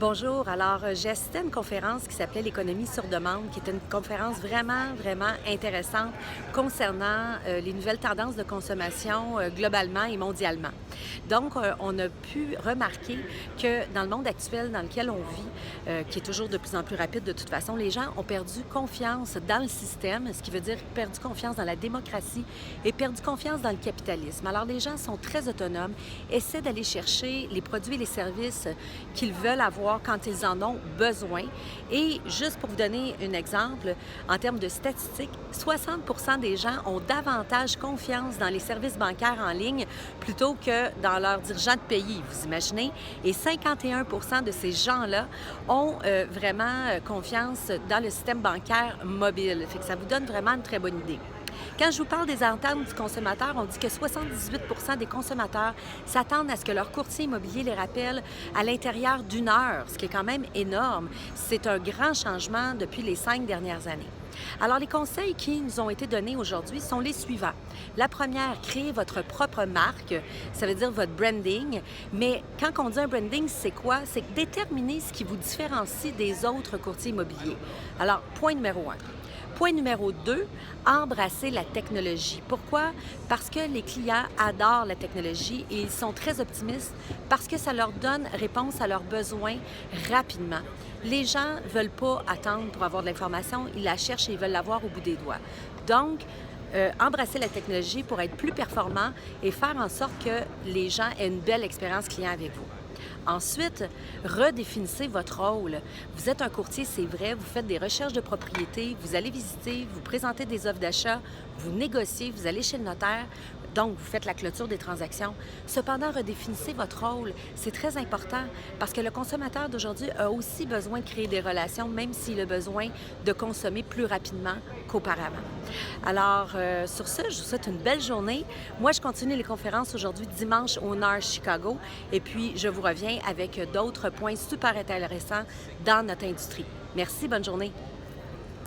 Bonjour. Alors, j'ai assisté à une conférence qui s'appelait «L'économie sur demande», qui était une conférence vraiment intéressante concernant les nouvelles tendances de consommation globalement et mondialement. Donc, on a pu remarquer que dans le monde actuel dans lequel on vit, qui est toujours de plus en plus rapide de toute façon, les gens ont perdu confiance dans le système, ce qui veut dire perdu confiance dans la démocratie et perdu confiance dans le capitalisme. Alors, les gens sont très autonomes, essaient d'aller chercher les produits et les services qu'ils veulent avoir quand ils en ont besoin. Et juste pour vous donner un exemple, en termes de statistiques, 60% des gens ont davantage confiance dans les services bancaires en ligne plutôt que dans leurs dirigeants de pays, vous imaginez? Et 51% de ces gens-là ont vraiment confiance dans le système bancaire mobile. Fait que ça vous donne vraiment une très bonne idée. Quand je vous parle des attentes du consommateur, on dit que 78% des consommateurs s'attendent à ce que leur courtier immobilier les rappelle à l'intérieur d'une heure, ce qui est quand même énorme. C'est un grand changement depuis les 5 dernières années. Alors, les conseils qui nous ont été donnés aujourd'hui sont les suivants. La première, créez votre propre marque, ça veut dire votre branding. Mais quand on dit un branding, c'est quoi? C'est déterminer ce qui vous différencie des autres courtiers immobiliers. Alors, point numéro 1. Point numéro 2, embrasser la technologie. Pourquoi? Parce que les clients adorent la technologie et ils sont très optimistes parce que ça leur donne réponse à leurs besoins rapidement. Les gens ne veulent pas attendre pour avoir de l'information, ils la cherchent et ils veulent l'avoir au bout des doigts. Donc, embrasser la technologie pour être plus performant et faire en sorte que les gens aient une belle expérience client avec vous. Ensuite, redéfinissez votre rôle. Vous êtes un courtier, c'est vrai, vous faites des recherches de propriété, vous allez visiter, vous présentez des offres d'achat, vous négociez, vous allez chez le notaire, donc vous faites la clôture des transactions. Cependant, redéfinissez votre rôle. C'est très important parce que le consommateur d'aujourd'hui a aussi besoin de créer des relations, même s'il a besoin de consommer plus rapidement qu'auparavant. Alors, sur ce, je vous souhaite une belle journée. Moi, je continue les conférences aujourd'hui, dimanche au Nord Chicago, et puis je vous reviens avec d'autres points super intéressants dans notre industrie. Merci, bonne journée.